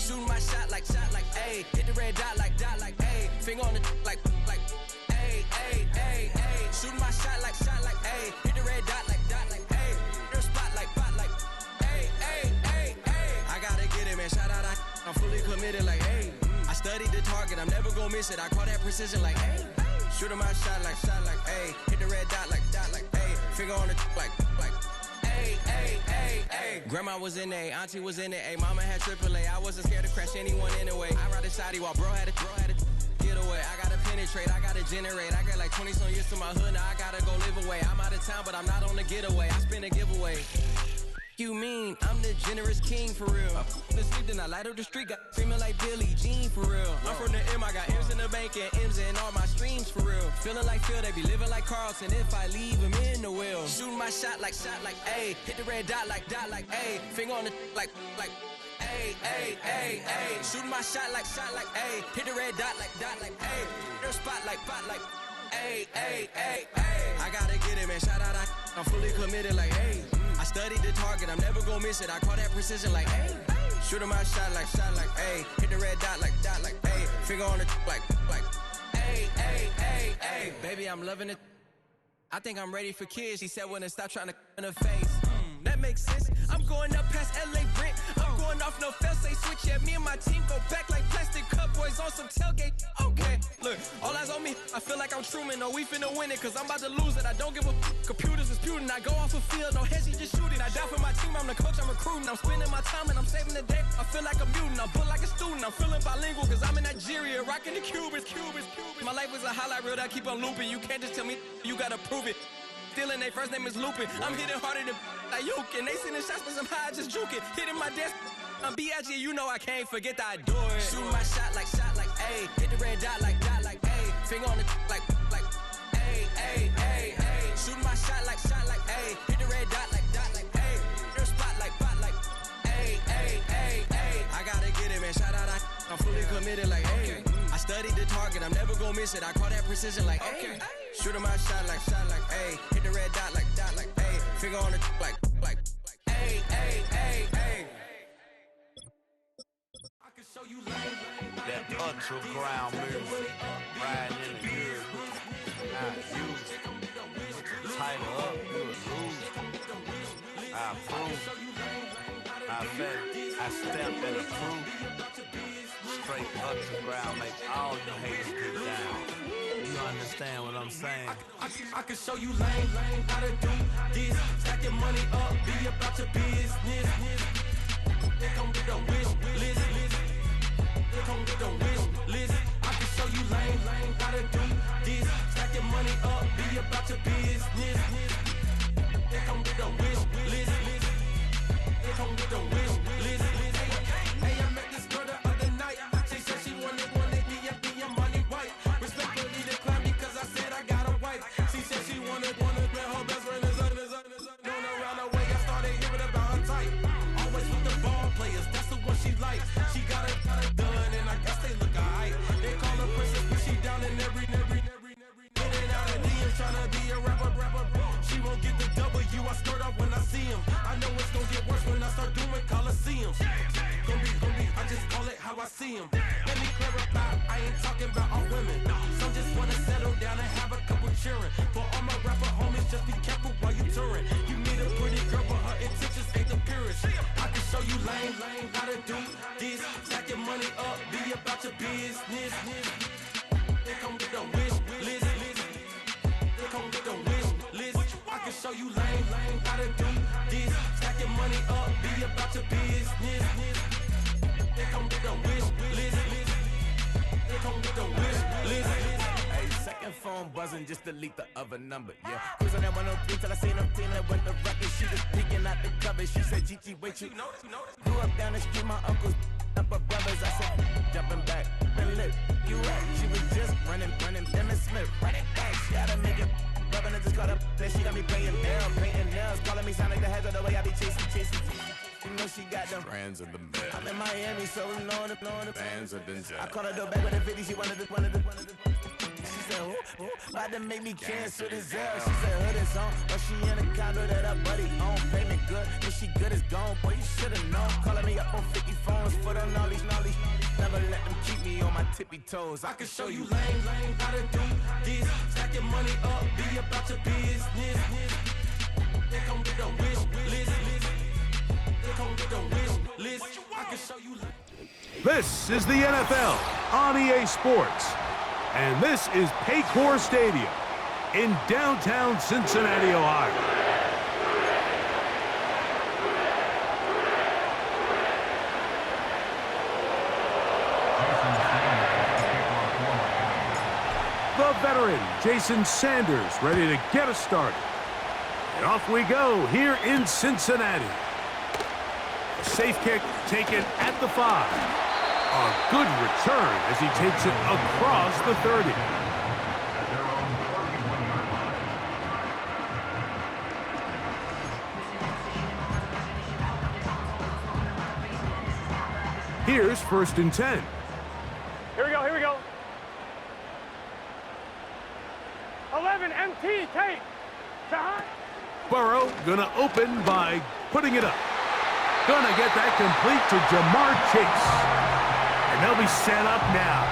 Shooting my shot like, ayy. Hit the red dot like, ayy. Finger on the like, ayy, ayy, ayy, ayy. Shooting my shot like, ayy. Hit the red dot like, ayy. Their spot like, ayy, ayy, ayy, ayy. I gotta get it, man. Shout out, I'm fully committed like, ayy. I studied the target, I'm never gonna miss it. I call that precision like, ayy. Shooting my shot like, ayy. Hit the red dot like, ayy. Finger on the like, ayy, ayy, ayy, ayy. Grandma was in A, auntie was in it, ayy. Mama had AAA, I wasn't scared to crash anyone anyway. I ride a shotty while bro had a get away. I gotta penetrate, I gotta generate. I got like 20 some years to my hood, now I gotta go live away. I'm out of town, but I'm not on the getaway. I spin a giveaway. You mean I'm the generous king for real? The sleep, then I light up the street, got screaming like Billie Jean for real. I'm from the M, I got M's in the bank and M's in all my streams for real. Feeling like Phil, they be living like Carlson if I leave him in the wheel. Shooting my shot like, ayy. Hit the red dot like, ayy. Finger on the like, ayy, ayy, ayy, ayy. Shooting my shot like, ayy. Hit the red dot like, ayy. Their spot like, ayy, ayy, ayy, ayy. I gotta get it, man. Shout out, I'm fully committed like, ayy. I studied the target, I'm never gonna miss it. I call that precision like, ayy. Shooting my shot like, ayy. Hit the red dot like, ayy. Finger on the like, ayy, ayy, ayy, ayy. Baby, I'm loving it. I think I'm ready for kids. She said when to stop trying to in her face. That makes sense. I'm going up past LA Brent. I'm going off no fail, say switch. Yeah, me and my team go back like plastic cup boys on some tailgate. Okay, look, all eyes on me. I feel like I'm Truman. No, we finna win it, cause I'm about to lose it. I don't give a computers disputing. I go off a field, no heads, just shooting. I die for my team, I'm the coach, I'm recruiting. I'm spending my time and I'm saving the day. I feel like a mutant, I'm built like a student. I'm feeling bilingual, cause I'm in Nigeria, rocking the Cubans. My life is a highlight reel that I keep on looping. You can't just tell me, you gotta prove it. Stealing, they first name is Lupin. I'm hitting harder than Ayuk, and they sending shots for some high, just juke it. Hitting my desk, I'm B.I.G., you know I can't forget that I do it. Shooting my shot like, ayy. Hit the red dot like, ayy. Finger on the like, ayy, ayy, ayy, ayy. Shooting my shot like, ayy. Hit the red dot like, ayy. Their spot like, ayy, ayy, ayy, ayy. I gotta get it, man. Shout out, I'm fully committed like, ayy. I studied the target, I'm never gonna miss it. I call that precision like, ayy. Shooting my shot like, ayy. Hit the red dot like, ayy. Finger on the like, ayy, ayy, ayy, ayy. I can show you that underground music, riding in the good, not used. Tighten up, good, lose. I approve. I bet I stamped and approved. Straight underground, make all you haters get down. You understand what I'm saying? I can show you lame, how to do this. Stack your money up, be about your business. They come with the wish list. They come with the wish list. I can show you lame, how to do this. Stack your money up, be about your business. They come with the wish list. They come with the wish list. Hey, I met this girl the other night. She said she wanted be a money white. Respectfully declined because I said I got a wife. She said she wanted man, her best friend is known around the way. I started hearing about her type. Always with the ball players, that's the one she likes. She got it done, and I guess they look alright. They call her princess, but she down in every. In and out of DMs, tryna be a rapper. She won't get the W, I skirt off when I see him. I know it's gonna get worse when I start doing Coliseums. Gonna be, I just call it how I see him. Let me clarify, I ain't talking about all women. Some just wanna settle down and have a couple cheering. For all my rapper homies, just be careful while you touring. You meet a pretty girl, but her intentions ain't the purest. I can show you lame, how to do this. Stack your money up, be about your business. They come with the wish list. They come with the wish list. I can show you lame, how to do this. Stack your money up, be about your business. They come with the wish list. They come with the wish list. Hey, second phone buzzing, just delete the other number, yeah. Cruising at 103 till I seen them team that went the record. She was peeking out the cover. She said, Gigi, wait, you grew up down the street, my uncles up her brothers. I said, jumping back, been lit. You at? She was just running, them and Smith. Running back, she gotta make it. Rubbing it, just caught up. Then she got me paying down, painting nails. Calling me sound like the heads of the way I be chasing. You know she got them brands of the bed. I'm in Miami, so we know the bands of the jet. I caught her door back with a 50, she wanted the. She said, about to make me cancel this L. She said, hood is on, but she in a condo that her buddy own. Payment good, if she good is gone, boy, you should've known. Calling me up on 50 phones, foot on all these never let them keep me on my tippy toes. I can show you lame how to do this. Stack your money up, be about your business. They come with the wish list. They come with the wish list. I can show you. This is the NFL on EA Sports. And this is Paycor Stadium in downtown Cincinnati, Ohio. The veteran, Jason Sanders, ready to get us started. And off we go here in Cincinnati. A safe kick taken at the 5. A good return as he takes it across the 30. Here's 1st and 10. Here we go. 11, MT, take. Shot. Burrow gonna open by putting it up. Gonna get that complete to Jamar Chase. And they'll be set up now.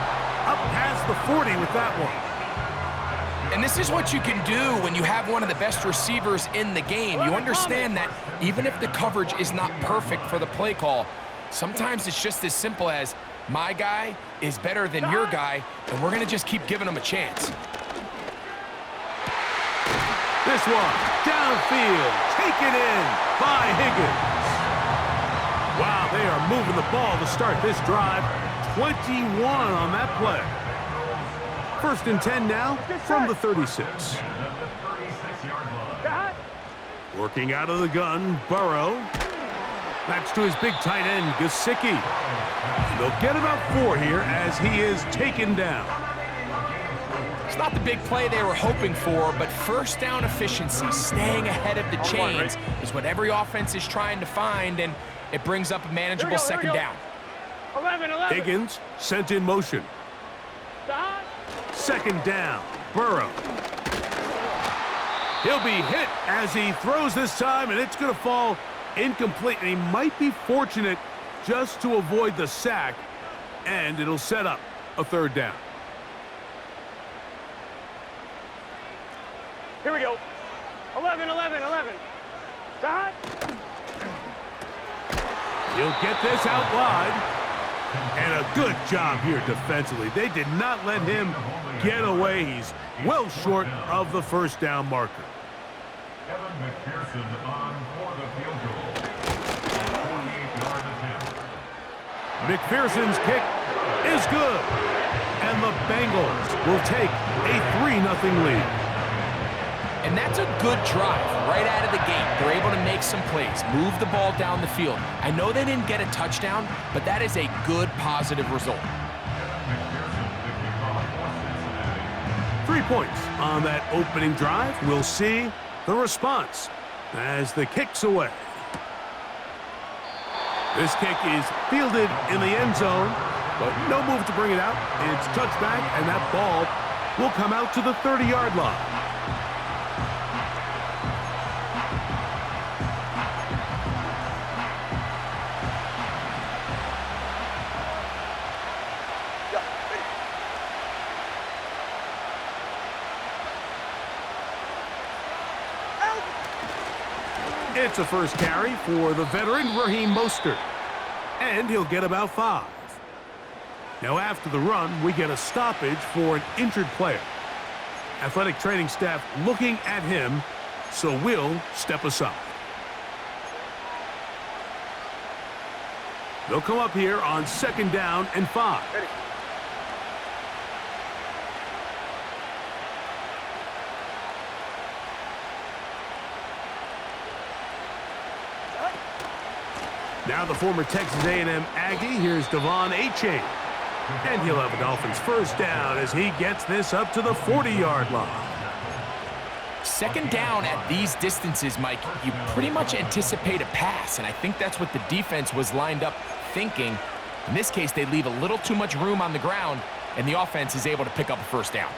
Up past the 40 with that one. And this is what you can do when you have one of the best receivers in the game. You understand that even if the coverage is not perfect for the play call, sometimes it's just as simple as my guy is better than your guy, and we're going to just keep giving him a chance. This one, downfield, taken in by Higgins. Wow, they are moving the ball to start this drive. 21 on that play. 1st and 10 now from the 36. Working out of the gun, Burrow. That's to his big tight end, Gesicki. They'll get about 4 here as he is taken down. It's not the big play they were hoping for, but first down efficiency, staying ahead of the chains, is what every offense is trying to find, and it brings up a manageable second down. 11. Higgins sent in motion. 2nd down, Burrow. He'll be hit as he throws this time, and it's going to fall incomplete. And he might be fortunate just to avoid the sack, and it'll set up a 3rd down. Here we go. 11. Shot. He'll get this out wide. And a good job here defensively. They did not let him get away. He's well short of the 1st down marker. McPherson on for the field goal. 48-yard attempt. McPherson's kick is good. And the Bengals will take a 3-0 lead. And that's a good drive right out of the gate. They're able to make some plays, move the ball down the field. I know they didn't get a touchdown, but that is a good, positive result. 3 points on that opening drive. We'll see the response as the kick's away. This kick is fielded in the end zone, but no move to bring it out. It's touchback, and that ball will come out to the 30-yard line. It's a first carry for the veteran Raheem Mostert. And he'll get about 5. Now after the run, we get a stoppage for an injured player. Athletic training staff looking at him, so we'll step aside. They'll come up here on 2nd down and 5. Ready. Now the former Texas A&M Aggie, here's Devon Achane. And he'll have a Dolphins 1st down as he gets this up to the 40-yard line. 2nd down at these distances, Mike, you pretty much anticipate a pass, and I think that's what the defense was lined up thinking. In this case, they leave a little too much room on the ground, and the offense is able to pick up a 1st down.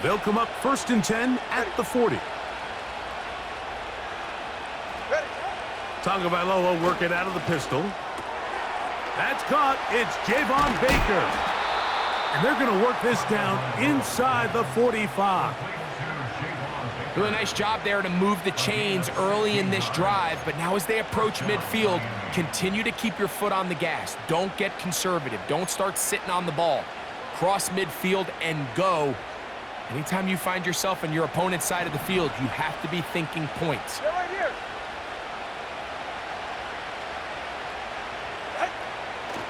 They'll come up 1st and 10 at the 40. Tagovailoa working out of the pistol. That's caught. It's Javon Baker. And they're going to work this down inside the 45. Really nice job there to move the chains early in this drive, but now as they approach midfield, continue to keep your foot on the gas. Don't get conservative. Don't start sitting on the ball. Cross midfield and go. Anytime you find yourself on your opponent's side of the field, you have to be thinking points. Get right here.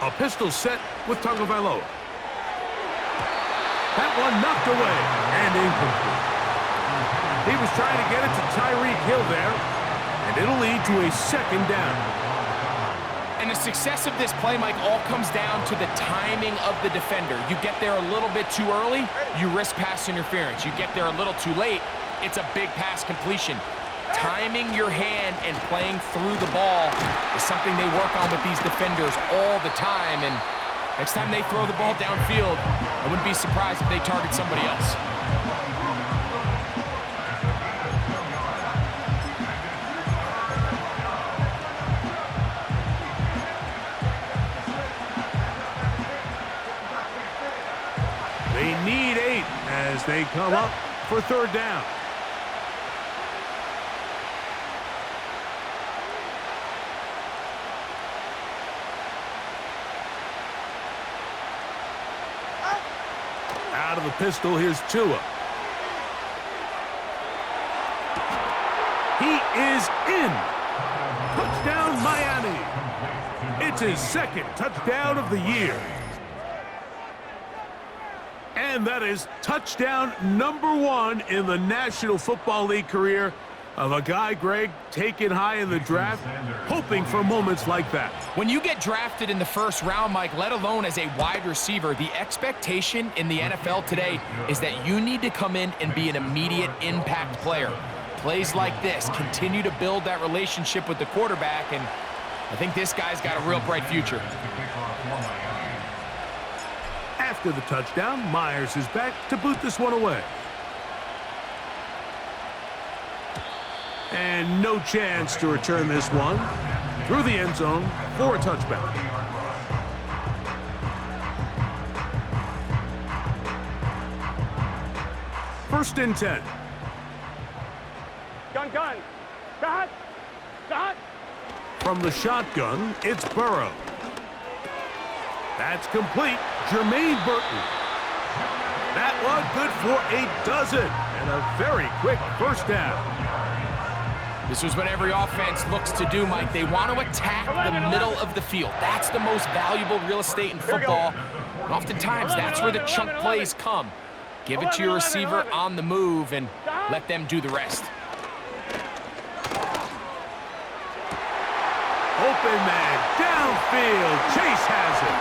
A pistol set with Tagovailoa. That one knocked away and incomplete. He was trying to get it to Tyreek Hill there, and it'll lead to a second down. And the success of this play, Mike, all comes down to the timing of the defender. You get there a little bit too early, you risk pass interference. You get there a little too late, it's a big pass completion. Timing your hand and playing through the ball is something they work on with these defenders all the time. And next time they throw the ball downfield, I wouldn't be surprised if they target somebody else. They need 8 as they come up for third down. Out of the pistol, here's Tua. He is in. Touchdown, Miami. It's his second touchdown of the year. And that is touchdown number 1 in the National Football League career of a guy, Greg, taken high in the draft, hoping for moments like that. When you get drafted in the first round, Mike, let alone as a wide receiver, the expectation in the NFL today is that you need to come in and be an immediate impact player. Plays like this continue to build that relationship with the quarterback, and I think this guy's got a real bright future. After the touchdown, Myers is back to boot this one away. And no chance to return this one through the end zone for a touchback. First and 10. Gun, gun. Dot. Dot. From the shotgun, it's Burrow. That's complete. Jermaine Burton. That one good for a dozen. And a very quick first down. This is what every offense looks to do, Mike. They want to attack the middle of the field. That's the most valuable real estate in football. And oftentimes, that's where the chunk plays come. Give it to your receiver on the move and let them do the rest. Open man, downfield. Chase has it.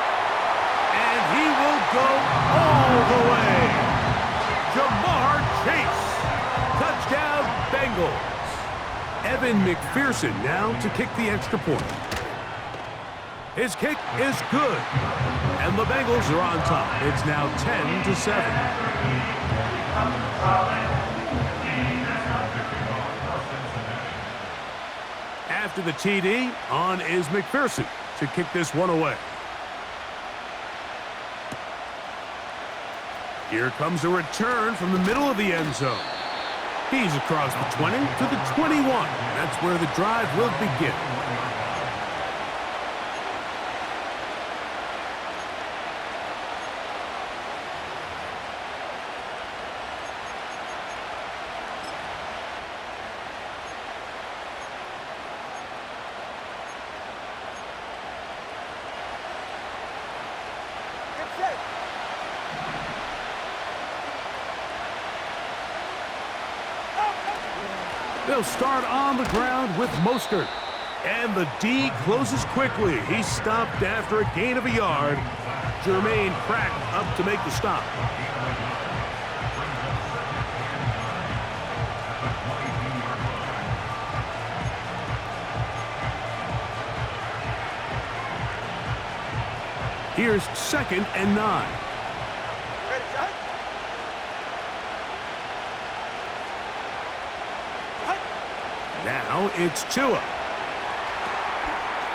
And he will go all the way. Jamar Chase. Touchdown, Bengals. Evan McPherson now to kick the extra point. His kick is good. And the Bengals are on top. It's now 10-7. After the TD, on is McPherson to kick this one away. Here comes a return from the middle of the end zone. He's across the 20 to the 21. That's where the drive will begin. They'll start on the ground with Mostert. And the D closes quickly. He stopped after a gain of a yard. Jermaine Pratt up to make the stop. Here's 2nd and 9. Now it's Tua.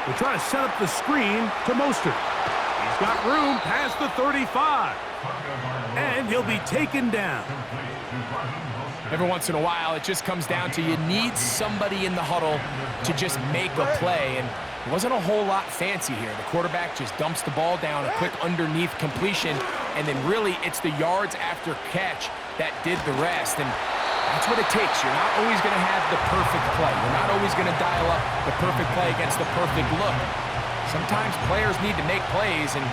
They try to set up the screen to Mostert. He's got room past the 35. And he'll be taken down. Every once in a while, it just comes down to you need somebody in the huddle to just make a play. And it wasn't a whole lot fancy here. The quarterback just dumps the ball down, a quick underneath completion, and then really it's the yards after catch that did the rest. And that's what it takes. You're not always going to have the perfect play. You're not always going to dial up the perfect play against the perfect look. Sometimes players need to make plays, and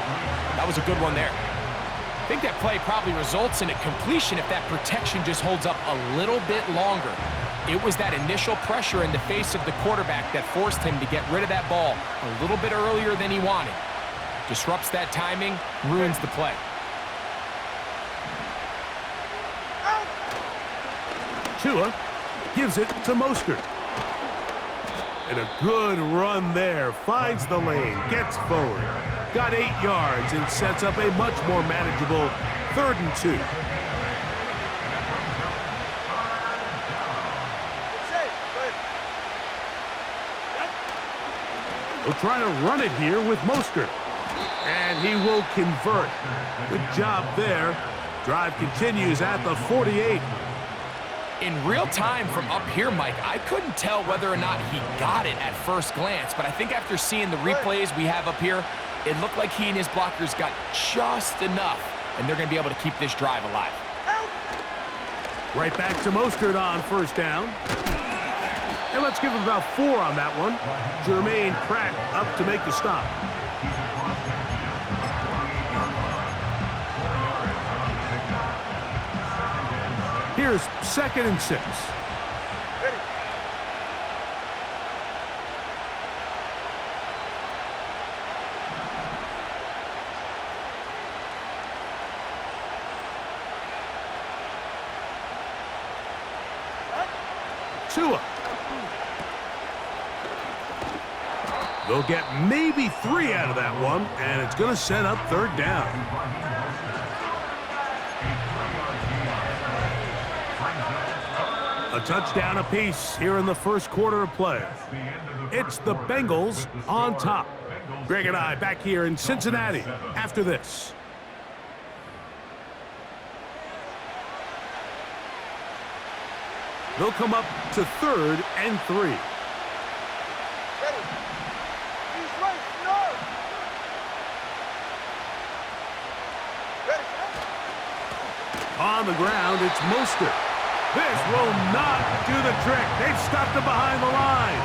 that was a good one there. I think that play probably results in a completion if that protection just holds up a little bit longer. It was that initial pressure in the face of the quarterback that forced him to get rid of that ball a little bit earlier than he wanted. Disrupts that timing, ruins the play. Tua gives it to Mostert. And a good run there. Finds the lane, gets forward. Got 8 yards and sets up a much more manageable 3rd and 2. We'll try to run it here with Mostert. And he will convert. Good job there. Drive continues at the 48. In real time from up here, Mike, I couldn't tell whether or not he got it at first glance, but I think after seeing the replays we have up here, it looked like he and his blockers got just enough, and they're going to be able to keep this drive alive. Right back to Mostert on 1st down. And let's give him about 4 on that one. Jermaine Pratt up to make the stop. Here's 2nd and 6. Tua. They'll get maybe 3 out of that one, and it's going to set up 3rd down. A touchdown apiece here in the 1st quarter of play. It's the Bengals on top. Greg and I back here in Cincinnati after this. They'll come up to 3rd and 3. On the ground, it's Mostert. This will not do the trick. They've stopped him behind the line.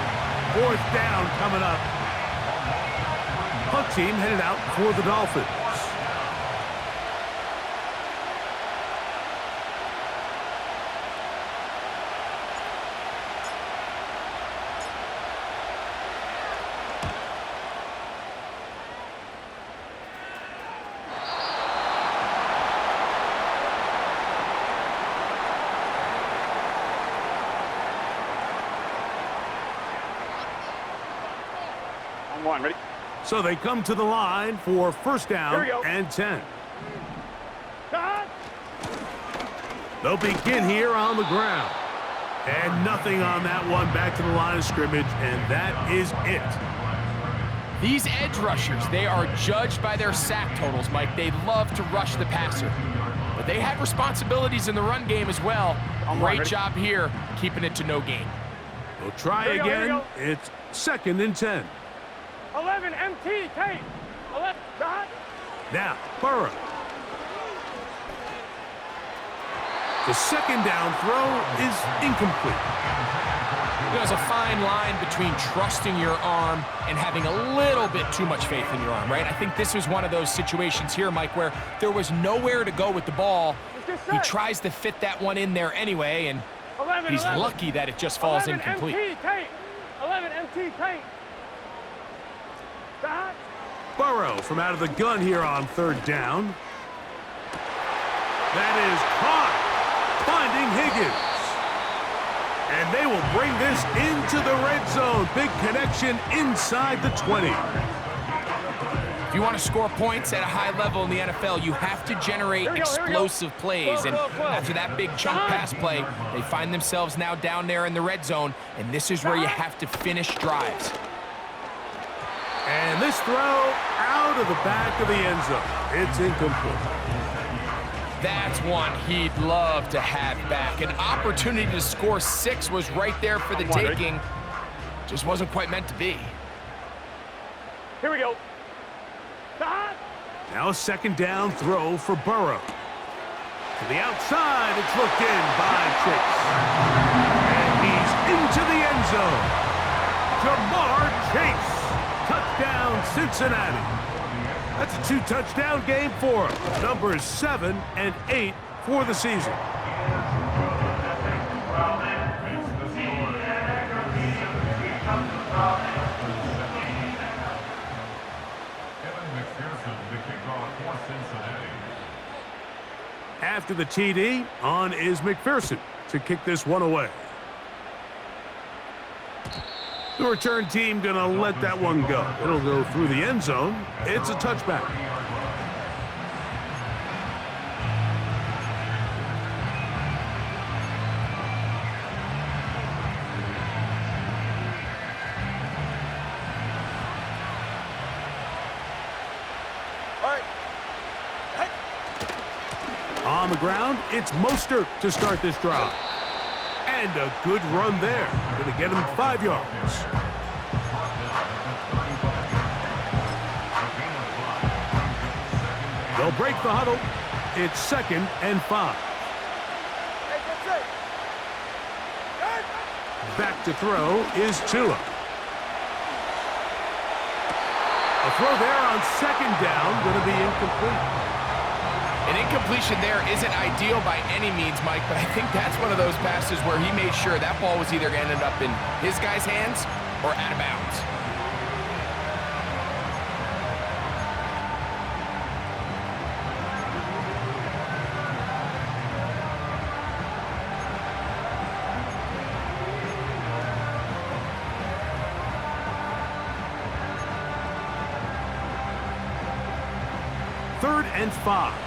4th down coming up. Punt team headed out for the Dolphins. Ready? So they come to the line for 1st down and 10. They'll begin here on the ground. And nothing on that one. Back to the line of scrimmage, and that is it. These edge rushers, they are judged by their sack totals, Mike. They love to rush the passer. But they have responsibilities in the run game as well. Great job here, keeping it to no gain. We'll try again. It's 2nd and 10. 11 MT, Kate. 11, dot. Now, Burrow. The 2nd down throw is incomplete. There's a fine line between trusting your arm and having a little bit too much faith in your arm, right? I think this was one of those situations here, Mike, where there was nowhere to go with the ball. He tries to fit that one in there anyway, and he's lucky that it just falls incomplete. 11 MT, Kate. 11 MT, Kate. Burrow from out of the gun here on 3rd down. That is caught, finding Higgins. And they will bring this into the red zone. Big connection inside the 20. If you want to score points at a high level in the NFL, you have to generate explosive plays. And after that big chunk pass play, they find themselves now down there in the red zone. And this is where you have to finish drives. this throw out of the back of the end zone. It's incomplete. That's one he'd love to have back. An opportunity to score 6 was right there for the taking. Just wasn't quite meant to be. Here we go. Now a second down throw for Burrow. To the outside, it's looked in by Chase. And he's into the end zone. Jamar Chase. Touchdown, Cincinnati. That's a 2-touchdown game for him. Numbers 7 and 8 for the season. After the TD, on is McPherson to kick this one away. The return team gonna let that one go. It'll go through the end zone. It's a touchback. On the ground, it's Mostert to start this drive. And a good run there. Going to get him 5 yards. They'll break the huddle. It's 2nd and 5. Back to throw is Tua. A throw there on 2nd down, going to be incomplete. An incompletion there isn't ideal by any means, Mike, but I think that's one of those passes where he made sure that ball was either going to end up in his guy's hands or out of bounds. Third and 5.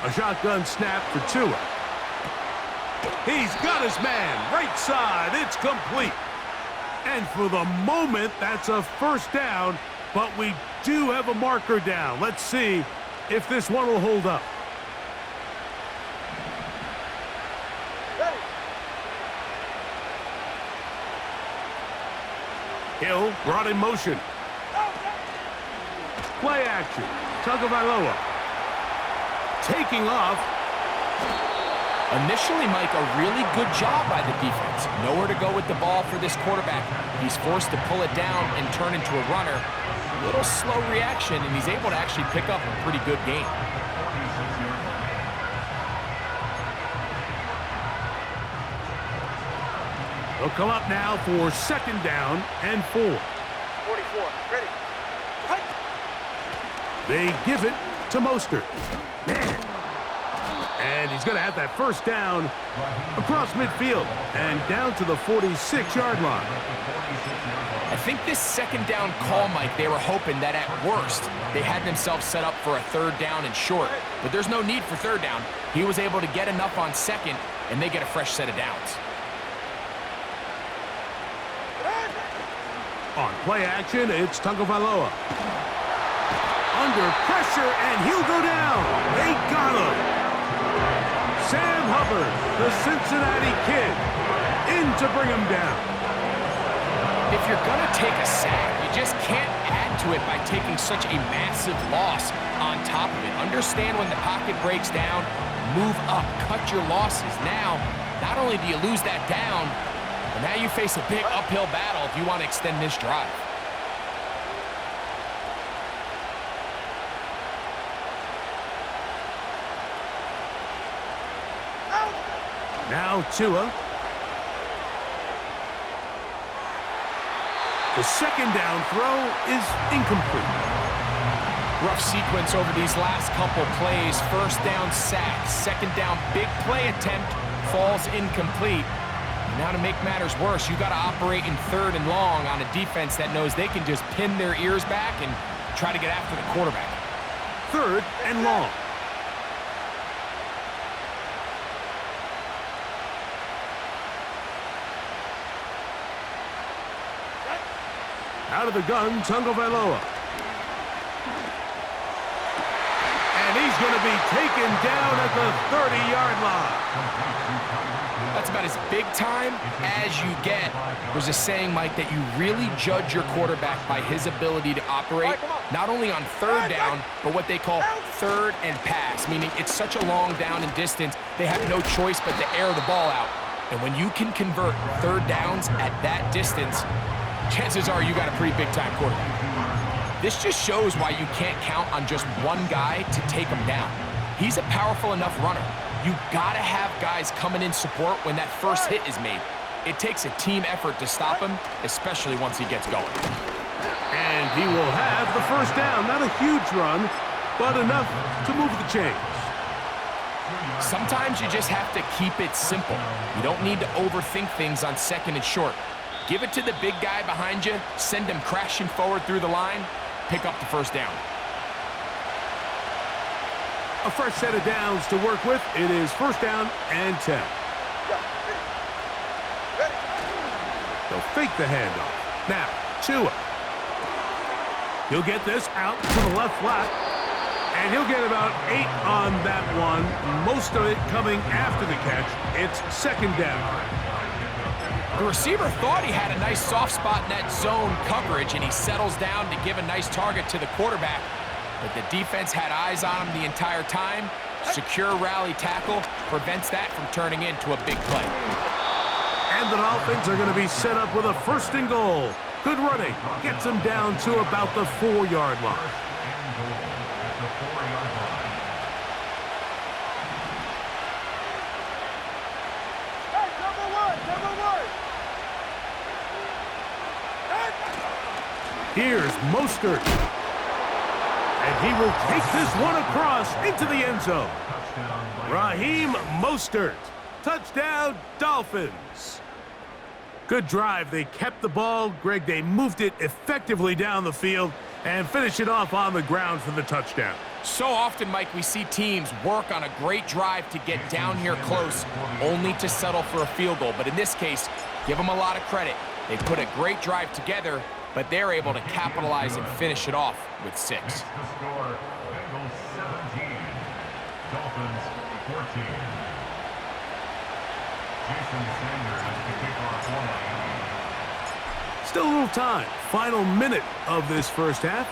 A shotgun snap for Tua. He's got his man, right side, it's complete. And for the moment, that's a first down, but we do have a marker down. Let's see if this one will hold up. Hill brought in motion. Play action, Tagovailoa. Taking off. Initially, Mike, a really good job by the defense. Nowhere to go with the ball for this quarterback. He's forced to pull it down and turn into a runner. A little slow reaction, and he's able to actually pick up a pretty good game. They'll come up now for 2nd down and 4. 44, ready. They give it to Mostert. Man. And he's going to have that first down across midfield and down to the 46-yard line. I think this 2nd down call, Mike, they were hoping that at worst they had themselves set up for a 3rd down and short. But there's no need for 3rd down. He was able to get enough on 2nd, and they get a fresh set of downs. On play action, it's Tagovailoa. Under pressure, and he'll go down. They got him. Sam Hubbard, the Cincinnati Kid, in to bring him down. If you're going to take a sack, you just can't add to it by taking such a massive loss on top of it. Understand when the pocket breaks down, move up, cut your losses. Now, not only do you lose that down, but now you face a big uphill battle if you want to extend this drive. Now Tua. The 2nd down throw is incomplete. Rough sequence over these last couple plays. 1st down sack, 2nd down big play attempt, falls incomplete. Now to make matters worse, you got to operate in 3rd and long on a defense that knows they can just pin their ears back and try to get after the quarterback. 3rd and long. out of the gun, Tagovailoa. And he's going to be taken down at the 30-yard line. That's about as big time as you get. There's a saying, Mike, that you really judge your quarterback by his ability to operate, not only on third down, but what they call third and pass, meaning it's such a long down and distance, they have no choice but to air the ball out. And when you can convert third downs at that distance, chances are you got a pretty big-time quarterback. This just shows why you can't count on just one guy to take him down. He's a powerful enough runner. You gotta have guys coming in support when that first hit is made. It takes a team effort to stop him, especially once he gets going. And he will have the first down. Not a huge run, but enough to move the chains. Sometimes you just have to keep it simple. You don't need to overthink things on second and short. Give it to the big guy behind you, send him crashing forward through the line, pick up the first down. A fresh set of downs to work with. It is first down and 10. They'll fake the handoff. Now, Tua. He'll get this out to the left flat. And he'll get about 8 on that one. Most of it coming after the catch. It's second down. The receiver thought he had a nice soft spot in that zone coverage, and he settles down to give a nice target to the quarterback. But the defense had eyes on him the entire time. Secure rally tackle prevents that from turning into a big play. And the Dolphins are going to be set up with a first and goal. Good running. Gets them down to about the 4-yard line. Here's Mostert. And he will take this one across into the end zone. Raheem Mostert. Touchdown, Dolphins. Good drive. They kept the ball. Greg, they moved it effectively down the field and finished it off on the ground for the touchdown. So often, Mike, we see teams work on a great drive to get down here close, only to settle for a field goal. But in this case, give them a lot of credit. They put a great drive together, but they're able to capitalize and finish it off with 6. The score, Bengals 17, Dolphins 14. Jason Sanders to kick off line. Still a little time. Final minute of this first half.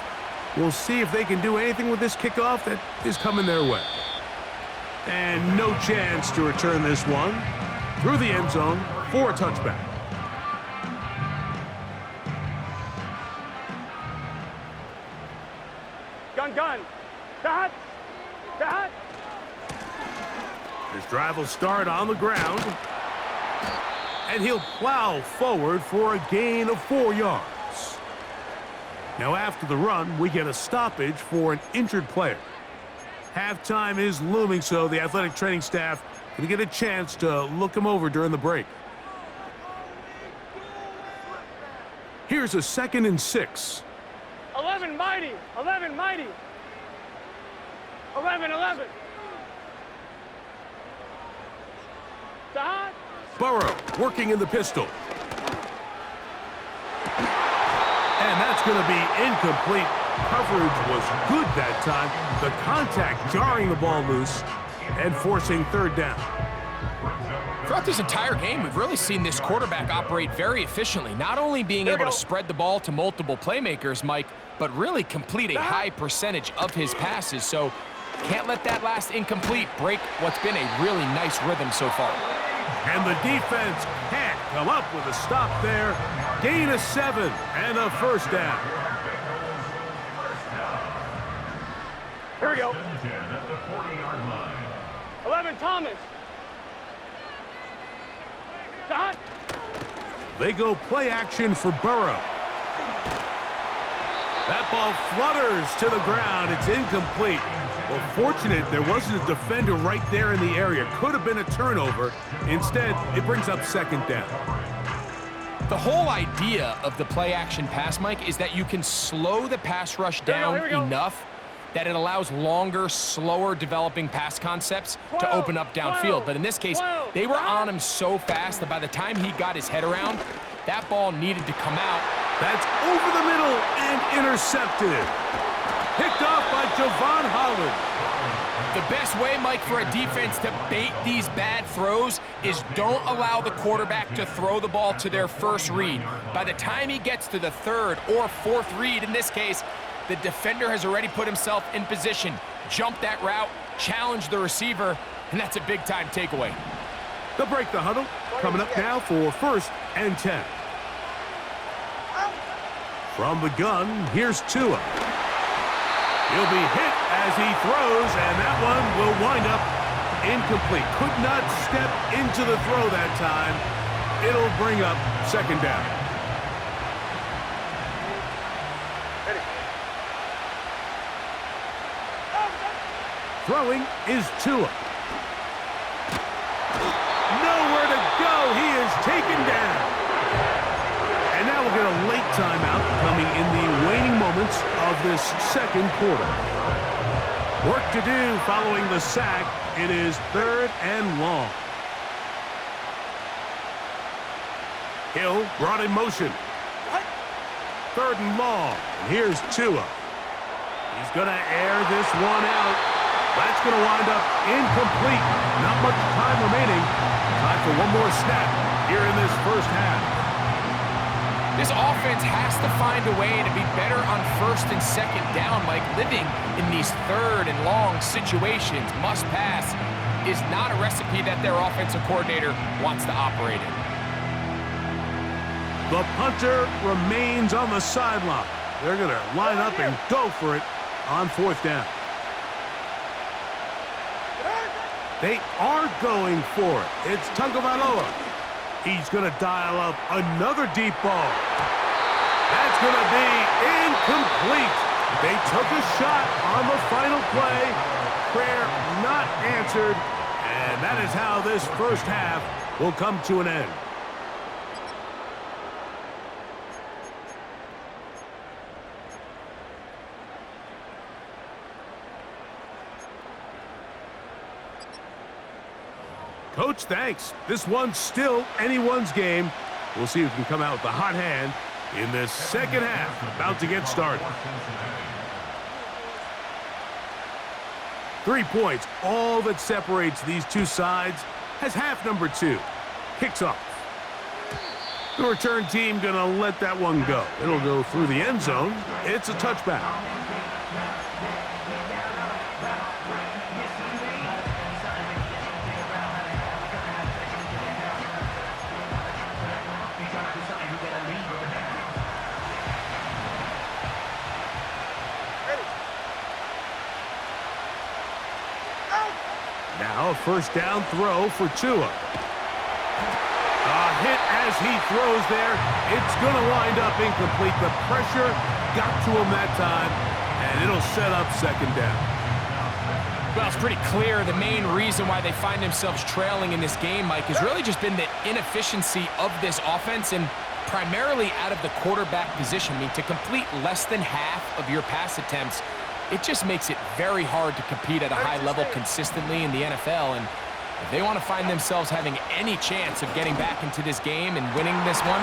We'll see if they can do anything with this kickoff that is coming their way. And no chance to return this one through the end zone for a touchback. Gun. Dot. His drive will start on the ground. And he'll plow forward for a gain of 4 yards. Now after the run, we get a stoppage for an injured player. Halftime is looming, so the athletic training staff going to get a chance to look him over during the break. Here's a 2nd and 6. 11 mighty. 11. Dot. Burrow working in the pistol. And that's going to be incomplete. Coverage was good that time. The contact jarring the ball loose and forcing third down. Throughout this entire game, we've really seen this quarterback operate very efficiently, not only being able to spread the ball to multiple playmakers, Mike, but really complete a high percentage of his passes. So can't let that last incomplete break what's been a really nice rhythm so far. And the defense can't come up with a stop there. Gain of 7 and a first down. Here we go. 10 at the 40-yard line. 11 Thomas. Dot. They go play action for Burrow. That ball flutters to the ground. It's incomplete. Well, fortunate there wasn't a defender right there in the area. Could have been a turnover. Instead, it brings up second down. The whole idea of the play action pass, Mike, is that you can slow the pass rush down enough that it allows longer, slower developing pass concepts to open up downfield. But in this case, they were on him so fast that by the time he got his head around, that ball needed to come out That's over the middle and intercepted. Picked off by Javon Holland. The best way, Mike, for a defense to bait these bad throws is don't allow the quarterback to throw the ball to their first read. By the time he gets to the third or fourth read, in this case, the defender has already put himself in position, jump that route, challenge the receiver, and that's a big-time takeaway. They'll break the huddle. Coming up now for 1st and 10. From the gun, here's Tua. He'll be hit as he throws, and that one will wind up incomplete. Could not step into the throw that time. It'll bring up 2nd down. Throwing is Tua. Nowhere to go. He is taken down. And now we'll get a late timeout coming in the waning moments of this 2nd quarter. Work to do following the sack. It is 3rd and long. Hill brought in motion. 3rd and long. And here's Tua. He's going to air this one out. That's going to wind up incomplete. Not much time remaining. Time for one more snap here in this 1st half. This offense has to find a way to be better on 1st and 2nd down, Mike. Living in these 3rd and long situations, must pass, is not a recipe that their offensive coordinator wants to operate in. The punter remains on the sideline. They're going to line up and go for it on 4th down. They are going for it. It's Tagovailoa. He's going to dial up another deep ball. That's going to be incomplete. They took a shot on the final play. Prayer not answered. And that is how this 1st half will come to an end. Coach, thanks. This one's still anyone's game. We'll see who can come out with the hot hand in this 2nd half. About to get started. 3 points, all that separates these two sides, as half number 2 kicks off. The return team going to let that one go. It'll go through the end zone. It's a touchback. Now a 1st down throw for Tua. A hit as he throws there. It's going to wind up incomplete. The pressure got to him that time, and it'll set up 2nd down. Well, it's pretty clear the main reason why they find themselves trailing in this game, Mike, has really just been the inefficiency of this offense and primarily out of the quarterback position. I mean, to complete less than half of your pass attempts, it just makes it very hard to compete at a high level consistently in the NFL. And if they want to find themselves having any chance of getting back into this game and winning this one,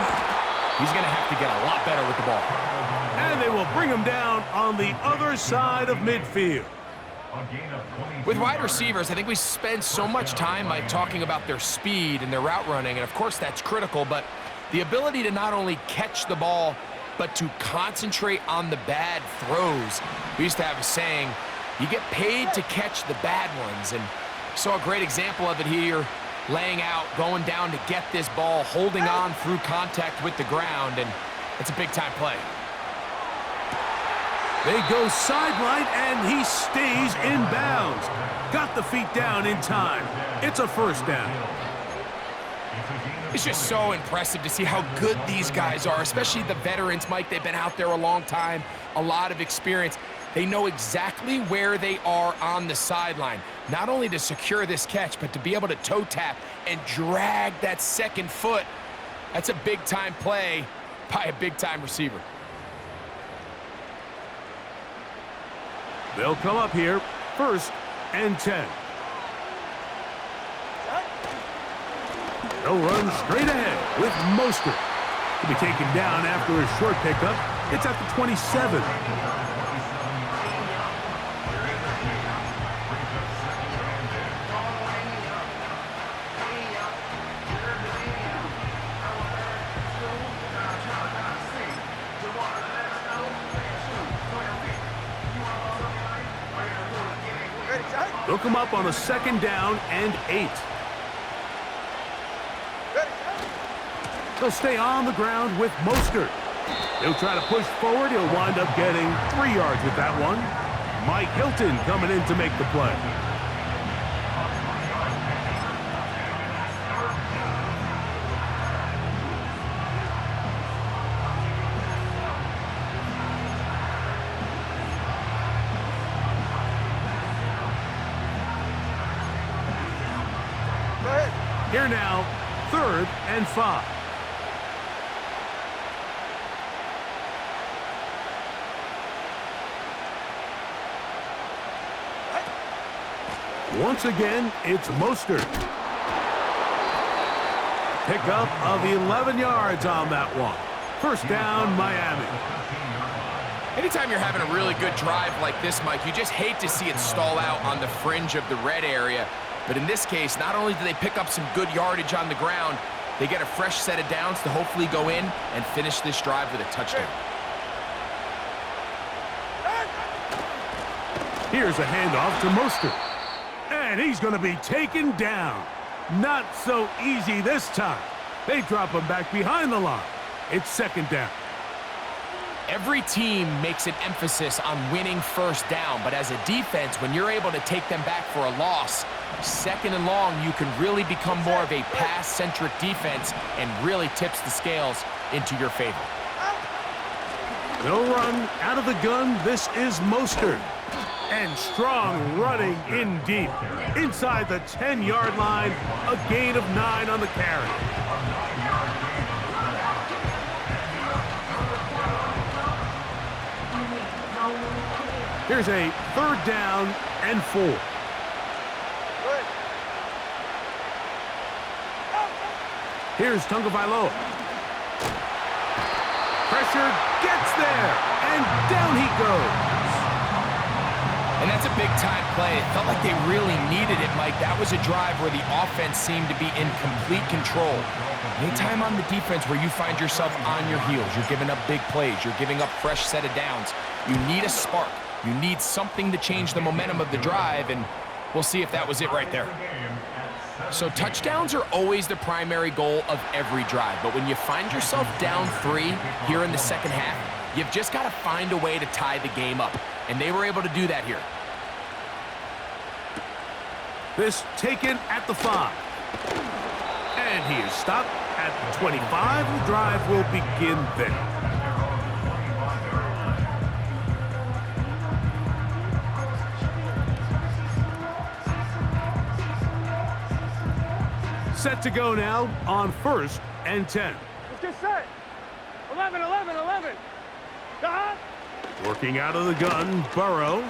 he's going to have to get a lot better with the ball. And they will bring him down on the other side of midfield. With wide receivers, I think we spend so much time by talking about their speed and their route running, and of course that's critical, but the ability to not only catch the ball, but to concentrate on the bad throws. We used to have a saying, you get paid to catch the bad ones, and saw a great example of it here, laying out, going down to get this ball, holding on through contact with the ground, and it's a big-time play. They go sideline, and he stays in bounds. Got the feet down in time. It's a 1st down. It's just so impressive to see how good these guys are, especially the veterans, Mike. They've been out there a long time, a lot of experience. They know exactly where they are on the sideline, not only to secure this catch, but to be able to toe tap and drag that 2nd foot. That's a big-time play by a big-time receiver. They'll come up here, 1st and 10. They'll run straight ahead with Mostert. To be taken down after a short pickup. It's at the 27. They'll come up on a 2nd down and 8. He'll stay on the ground with Mostert. He'll try to push forward. He'll wind up getting 3 yards with that one. Mike Hilton coming in to make the play. Here now, 3rd and 5. Once again, it's Mostert. Pickup of 11 yards on that one. 1st down, Miami. Anytime you're having a really good drive like this, Mike, you just hate to see it stall out on the fringe of the red area. But in this case, not only do they pick up some good yardage on the ground, they get a fresh set of downs to hopefully go in and finish this drive with a touchdown. Here's a handoff to Mostert. And he's going to be taken down. Not so easy this time. They drop him back behind the line. It's 2nd down. Every team makes an emphasis on winning 1st down, but as a defense, when you're able to take them back for a loss, 2nd and long, you can really become more of a pass-centric defense and really tips the scales into your favor. No run out of the gun. This is Mostert. And strong running in deep. Inside the 10-yard line, a gain of 9 on the carry. Here's a 3rd down and 4. Here's Tagovailoa. Pressure gets there, and down he goes. And that's a big-time play. It felt like they really needed it, Mike. That was a drive where the offense seemed to be in complete control. Anytime on the defense where you find yourself on your heels, you're giving up big plays, you're giving up fresh set of downs, you need a spark. You need something to change the momentum of the drive, and we'll see if that was it right there. So touchdowns are always the primary goal of every drive, but when you find yourself down 3 here in the 2nd half, you've just got to find a way to tie the game up, and they were able to do that here. This taken at the 5. And he is stopped at the 25. The drive will begin there. Set to go now on 1st and 10. Let's get set. 11, 11, 11. Stop. Working out of the gun, Burrow.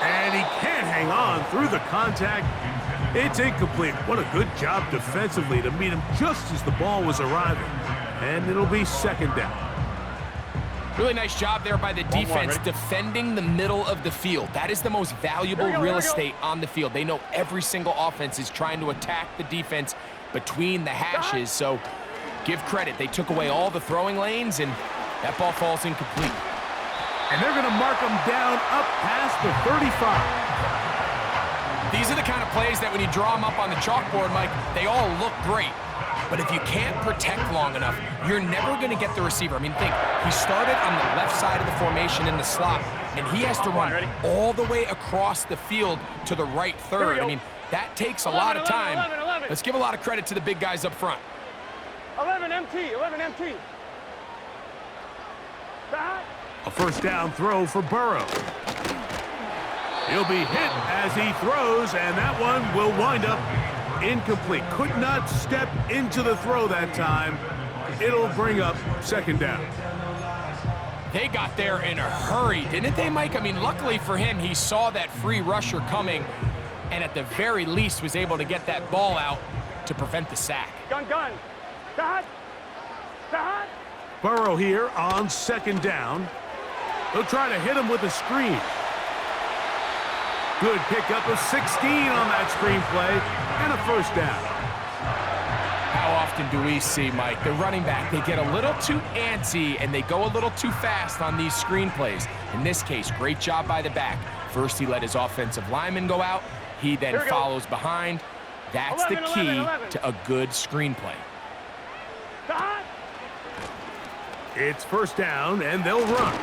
And he can't hang on through the contact. It's incomplete. What a good job defensively to meet him just as the ball was arriving. And it'll be 2nd down. Really nice job there by the defense defending the middle of the field. That is the most valuable real estate on the field. They know every single offense is trying to attack the defense between the hashes, so give credit. They took away all the throwing lanes, and that ball falls incomplete. And they're going to mark him down up past the 35. These are the kind of plays that when you draw them up on the chalkboard, Mike, they all look great. But if you can't protect long enough, you're never going to get the receiver. I mean, think, he started on the left side of the formation in the slot, and he has to run all the way across the field to the right third. I mean, that takes a lot of time. 11. Let's give a lot of credit to the big guys up front. 11 MT, 11 MT. Stop. A 1st down throw for Burrow. He'll be hit as he throws, and that one will wind up incomplete. Could not step into the throw that time. It'll bring up 2nd down. They got there in a hurry, didn't they, Mike? I mean, luckily for him, he saw that free rusher coming, and at the very least was able to get that ball out to prevent the sack. Gun. Stop. Burrow here on second down. They'll try to hit him with a screen. Good pickup of 16 on that screen play and a first down. How often do we see, Mike, the running back, they get a little too antsy and they go a little too fast on these screen plays. In this case, great job by the back. First, he let his offensive lineman go out. He then follows behind. That's the key to a good screenplay. It's first down, and they'll run.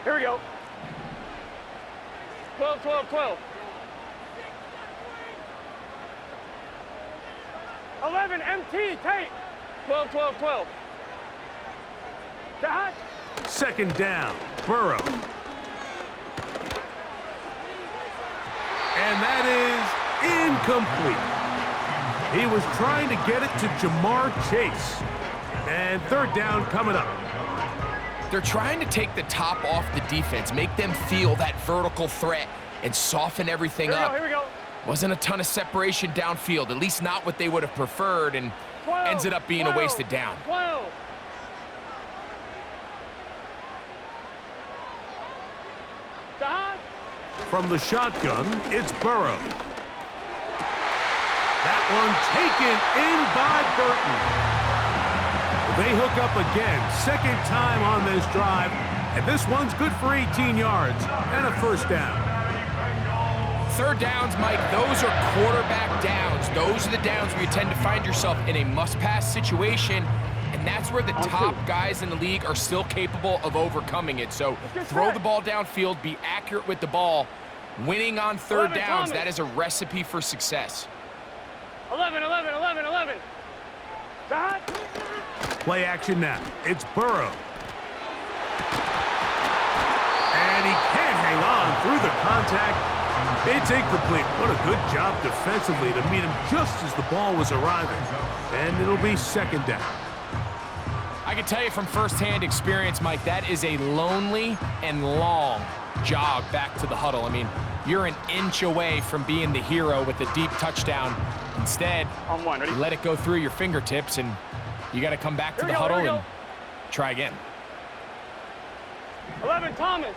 Here we go. 12, 12, 12. 11, MT, take. 12, 12, 12. Dot. Second down, Burrow. And that is incomplete. He was trying to get it to Jamar Chase. And third down coming up. They're trying to take the top off the defense, make them feel that vertical threat, and soften everything up. Here we go. Wasn't a ton of separation downfield, at least not what they would have preferred, and 12, ends up being a wasted down. 12. Dot. From the shotgun, it's Burrow. That one taken in by Burton. They hook up again, second time on this drive, and this one's good for 18 yards and a first down. Third downs, Mike, those are quarterback downs. Those are the downs where you tend to find yourself in a must-pass situation, and that's where the top guys in the league are still capable of overcoming it. So throw the ball downfield, be accurate with the ball. Winning on third downs, that is a recipe for success. 11, 11, 11, 11. Dot. Play action now. It's Burrow. And he can't hang on through the contact. It's incomplete. What a good job defensively to meet him just as the ball was arriving. And it'll be second down. I can tell you from firsthand experience, Mike, that is a lonely and long jog back to the huddle. I mean, you're an inch away from being the hero with a deep touchdown. Instead, you let it go through your fingertips, and you got to come back to the huddle and try again. 11, Thomas.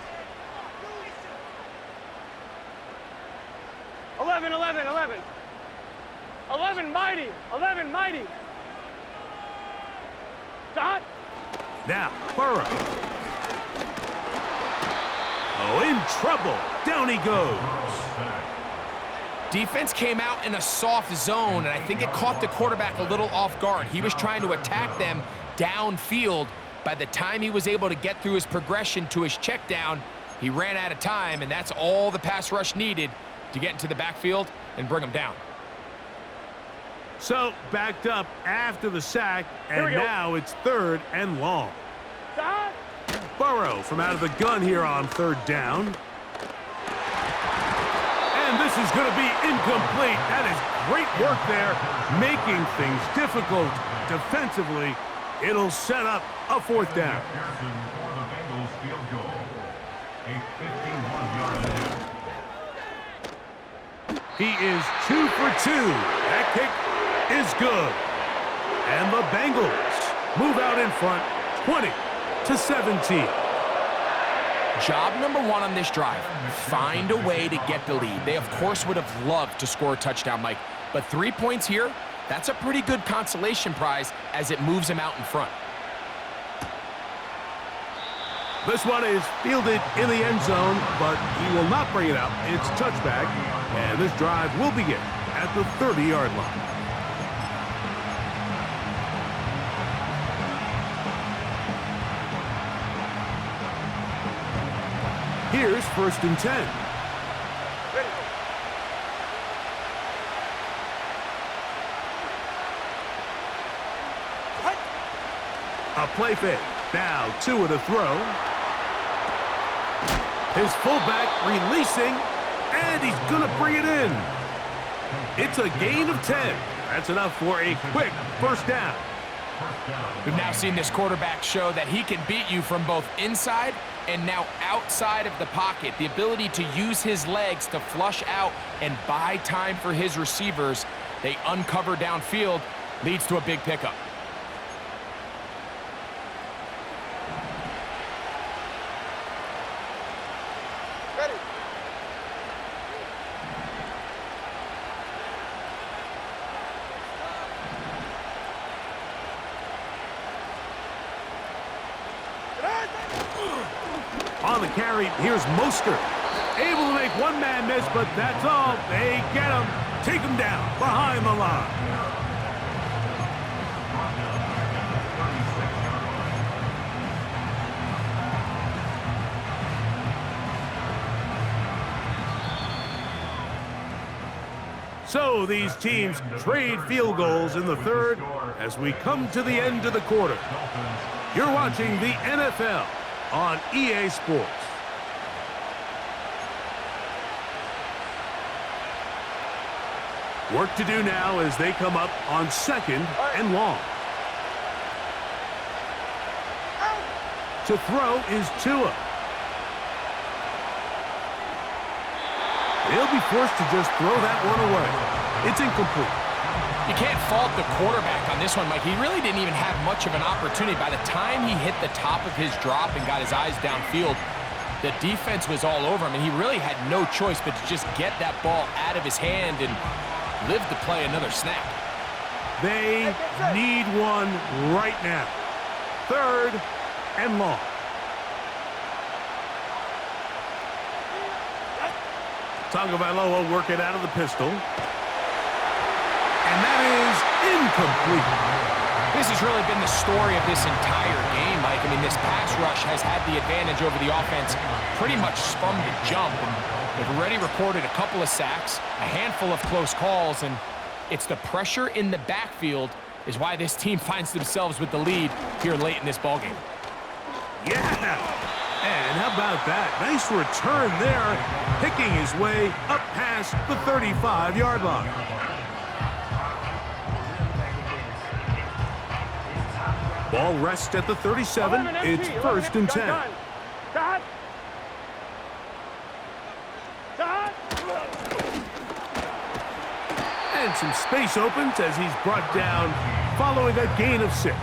11, 11, 11. 11, Mighty. 11, Mighty. Dot. Now, Burrow. Oh, in trouble. Down he goes. Defense came out in a soft zone, and I think it caught the quarterback a little off guard. He was trying to attack them downfield. By the time he was able to get through his progression to his check down, he ran out of time, and that's all the pass rush needed to get into the backfield and bring him down. So, backed up after the sack, and now it's third and long. Dot. Burrow from out of the gun here on third down. And this is going to be incomplete. That is great work there, making things difficult defensively. It'll set up a fourth down. He is 2 for 2. That kick is good. And the Bengals move out in front, 20-17. Job number one on this drive, find a way to get the lead. They, of course, would have loved to score a touchdown, Mike. But 3 points here, that's a pretty good consolation prize as it moves him out in front. This one is fielded in the end zone, but he will not bring it out. It's touchback, and this drive will begin at the 30-yard line. Here's first and 10. A play fake. Now 2 at a throw. His fullback releasing, and he's going to bring it in. It's a gain of 10. That's enough for a quick first down. We've now seen this quarterback show that he can beat you from both inside and now outside of the pocket. The ability to use his legs to flush out and buy time for his receivers. They uncover downfield, leads to a big pickup. On the carry, here's Mostert. Able to make one man miss, but that's all. They get him, take him down behind the line. So these teams trade field goals in the third as we come to the end of the quarter. You're watching the NFL on EA Sports. Work to do now as they come up on second and long. To throw is Tua. They'll be forced to just throw that one away. It's incomplete. You can't fault the quarterback on this one, Mike. He really didn't even have much of an opportunity. By the time he hit the top of his drop and got his eyes downfield, the defense was all over him, and he really had no choice but to just get that ball out of his hand and live to play another snap. They need one right now. Third and long. Tagovailoa work it out of the pistol. And that is incomplete. This has really been the story of this entire game, Mike. I mean, this pass rush has had the advantage over the offense pretty much from the jump. And they've already recorded a couple of sacks, a handful of close calls, and it's the pressure in the backfield is why this team finds themselves with the lead here late in this ballgame. Yeah! And how about that? Nice return there, picking his way up past the 35-yard line. Ball rests at the 37. It's first and 10. And some space opens as he's brought down following a gain of 6.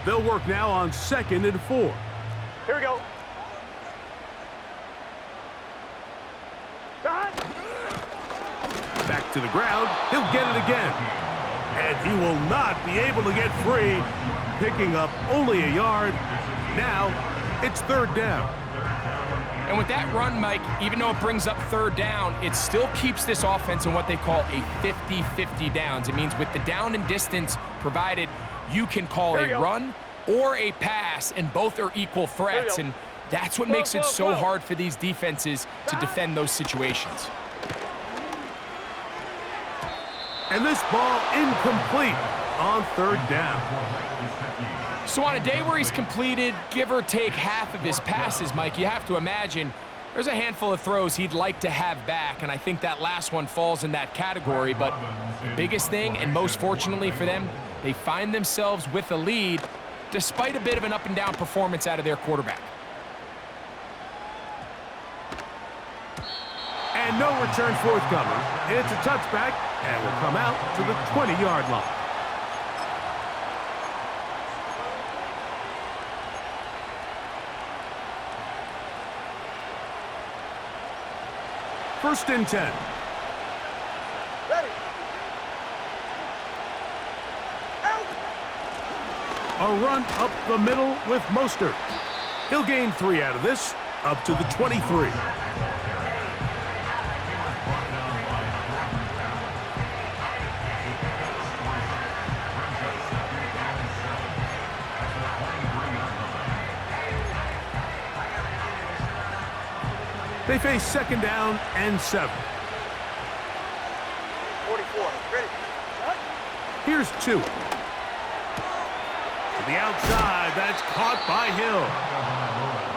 They'll work now on second and 4. Here we go. Back to the ground. He'll get it again. And he will not be able to get free, picking up only a yard. Now it's third down. And with that run, Mike, even though it brings up third down, it still keeps this offense in what they call a 50-50 downs. It means with the down and distance provided, you can call a run or a pass, and both are equal threats. And that's what makes it so hard for these defenses to defend those situations. And this ball incomplete on third down. So on a day where he's completed, give or take half of his passes, Mike, you have to imagine there's a handful of throws he'd like to have back, and I think that last one falls in that category. But the biggest thing, and most fortunately for them, they find themselves with a lead despite a bit of an up-and-down performance out of their quarterback. And no return forthcoming. It's a touchback, and will come out to the 20-yard line. First and 10. Ready. A run up the middle with Mostert. He'll gain 3 out of this, up to the 23. They face second down and 7. 44. Ready. Here's 2. the outside. That's caught by Hill.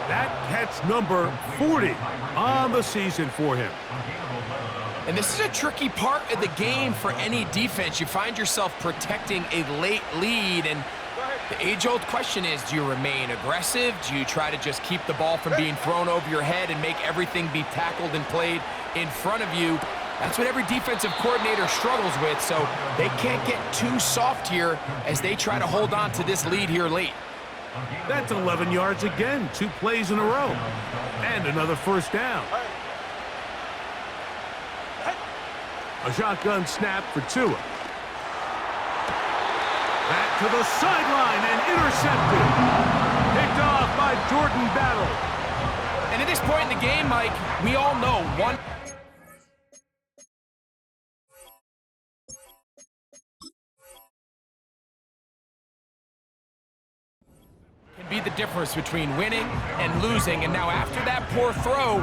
That catch number 40 on the season for him. And this is a tricky part of the game for any defense. You find yourself protecting a late lead, and the age-old question is, do you remain aggressive? Do you try to just keep the ball from being thrown over your head and make everything be tackled and played in front of you? That's what every defensive coordinator struggles with, so they can't get too soft here as they try to hold on to this lead here late. That's 11 yards again, 2 plays in a row. And another first down. A shotgun snap for Tua. Back to the sideline and intercepted. Picked off by Jordan Battle. And at this point in the game, Mike, we all know one can be the difference between winning and losing. And now after that poor throw,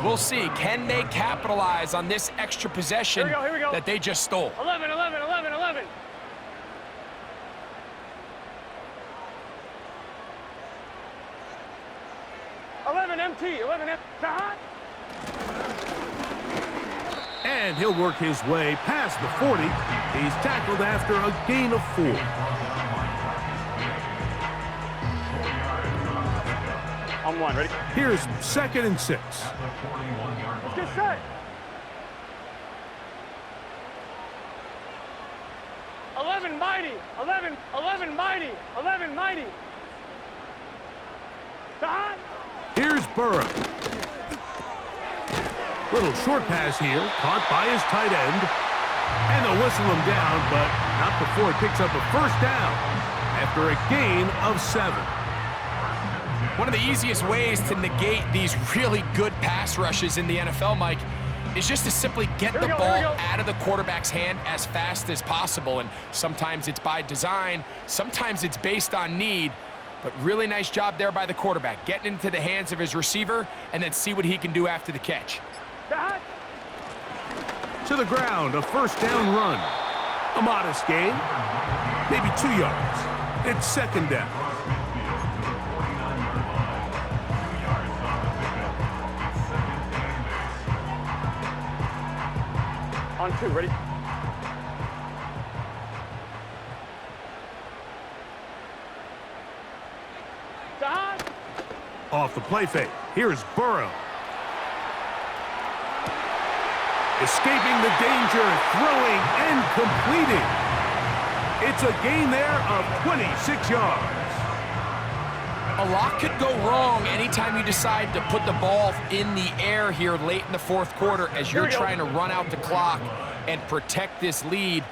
we'll see. Can they capitalize on this extra possession Here we go. that they just stole? 11, 11, 11, 11. 11 MT, 11 MT. And he'll work his way past the 40. He's tackled after a gain of 4. On 1, ready? Here's 2nd and 6. Let's get set. 11 mighty, 11, 11 mighty, 11 mighty. Dot. Here's Burrow. Little short pass here, caught by his tight end. And they'll whistle him down, but not before he picks up a first down after a gain of 7. One of the easiest ways to negate these really good pass rushes in the NFL, Mike, is just to simply get the ball out of the quarterback's hand as fast as possible. And sometimes it's by design, sometimes it's based on need. But really nice job there by the quarterback, getting into the hands of his receiver and then see what he can do after the catch. To the ground, a first down run. A modest gain, maybe 2 yards. It's 2nd down. On 2, ready? Dot. Off the play fake. Here's Burrow. Escaping the danger, throwing and completing. It's a gain there of 26 yards. A lot could go wrong anytime you decide to put the ball in the air here late in the 4th quarter as you're trying to run out the clock and protect this lead.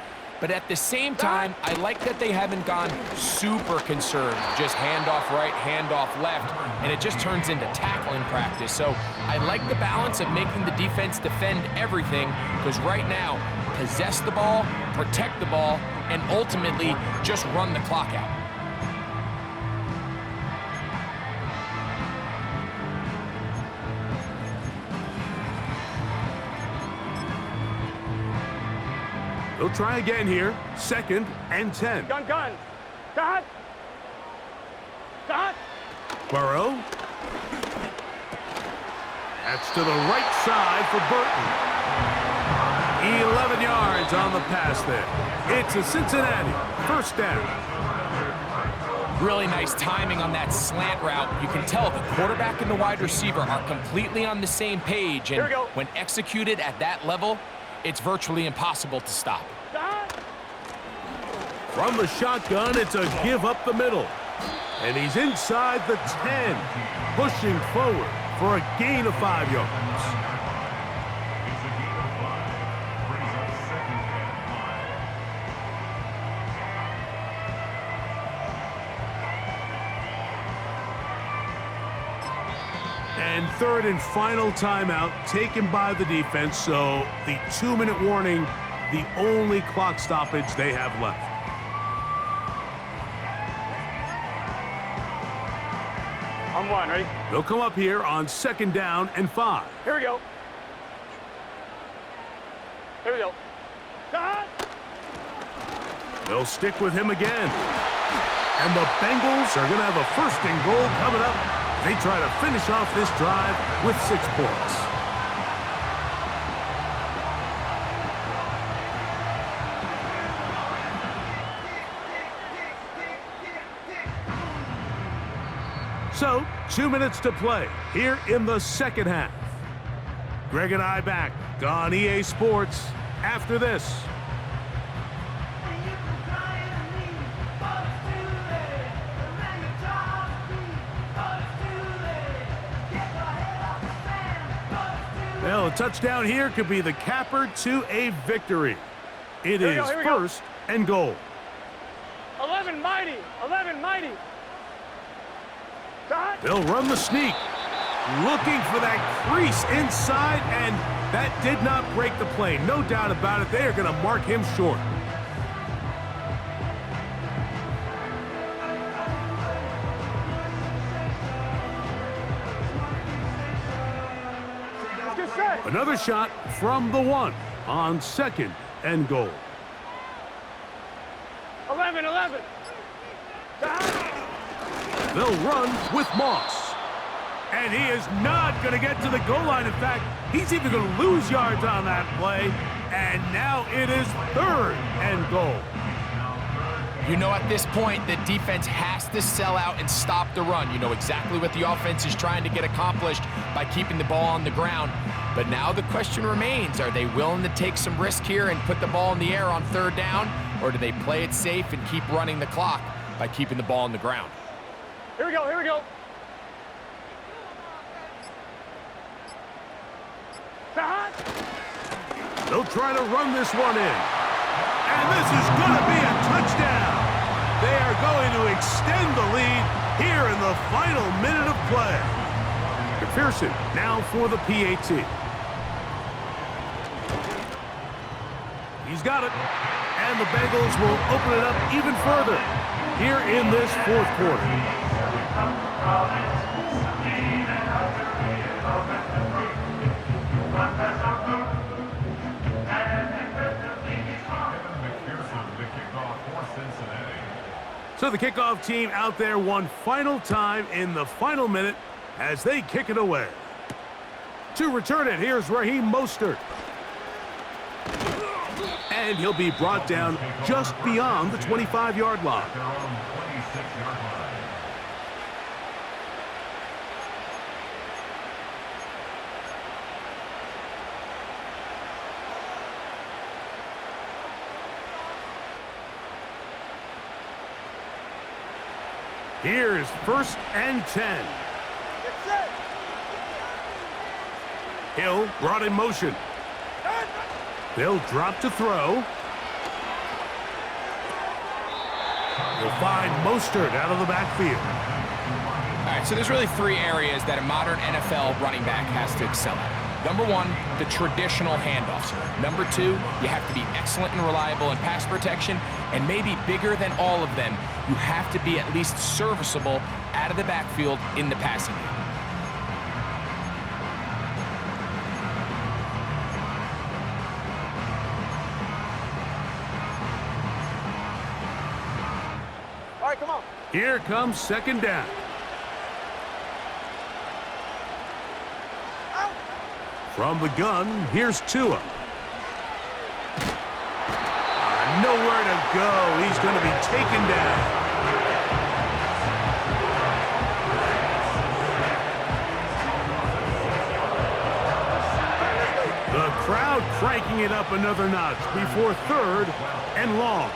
But at the same time, I like that they haven't gone super concerned. Just handoff right, handoff left, and it just turns into tackling practice. So I like the balance of making the defense defend everything, because right now, possess the ball, protect the ball, and ultimately just run the clock out. They'll try again here. 2nd and 10. Gun. Dot. Dot. Burrow. That's to the right side for Burton. 11 yards on the pass there. It's a Cincinnati first down. Really nice timing on that slant route. You can tell the quarterback and the wide receiver are completely on the same page, and when executed at that level, it's virtually impossible to stop. From the shotgun, it's a give up the middle. And he's inside the 10, pushing forward for a gain of 5 yards. And 3rd and final timeout taken by the defense, so the 2-minute warning, the only clock stoppage they have left. On 1, ready? They'll come up here on 2nd down and 5. Here we go. Here we go. Dot. They'll stick with him again. And the Bengals are going to have a 1st and goal coming up. They try to finish off this drive with 6 points. So, 2 minutes to play here in the 2nd half. Greg and I back on EA Sports after this. Well, a touchdown here could be the capper to a victory. It is 1st and goal. 11 mighty. 11 mighty. They'll run the sneak. Looking for that crease inside, and that did not break the play. No doubt about it. They are going to mark him short. Another shot from the 1 on 2nd and goal. 11. They'll run with Moss. And he is not going to get to the goal line. In fact, he's even going to lose yards on that play. And now it is 3rd and goal. You know, at this point, the defense has to sell out and stop the run. You know exactly what the offense is trying to get accomplished by keeping the ball on the ground. But now the question remains, are they willing to take some risk here and put the ball in the air on 3rd down? Or do they play it safe and keep running the clock by keeping the ball on the ground? Here we go. They'll try to run this one in. And this is going to be a touchdown. They are going to extend the lead here in the final minute of play. McPherson now for the PAT. He's got it. And the Bengals will open it up even further here in this 4th quarter. So the kickoff team out there one final time in the final minute as they kick it away. To return it, here's Raheem Mostert. And he'll be brought down just beyond the 25-yard line. Here's 1st and 10. Hill brought in motion. They'll drop to throw. They'll find Mostert out of the backfield. All right, so there's really 3 areas that a modern NFL running back has to excel at. Number 1, the traditional handoffs. Number 2, you have to be excellent and reliable in pass protection, and maybe bigger than all of them, you have to be at least serviceable out of the backfield in the passing game. All right, come on. Here comes 2nd down. From the gun, here's Tua. Nowhere to go. He's going to be taken down. The crowd cranking it up another notch before 3rd and long.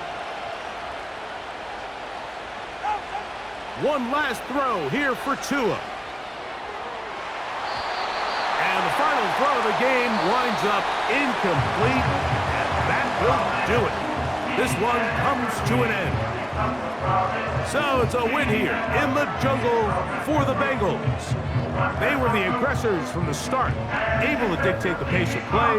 One last throw here for Tua. And the final throw of the game winds up incomplete, and that will do it. This one comes to an end. So it's a win here in the jungle for the Bengals. They were the aggressors from the start, able to dictate the pace of play,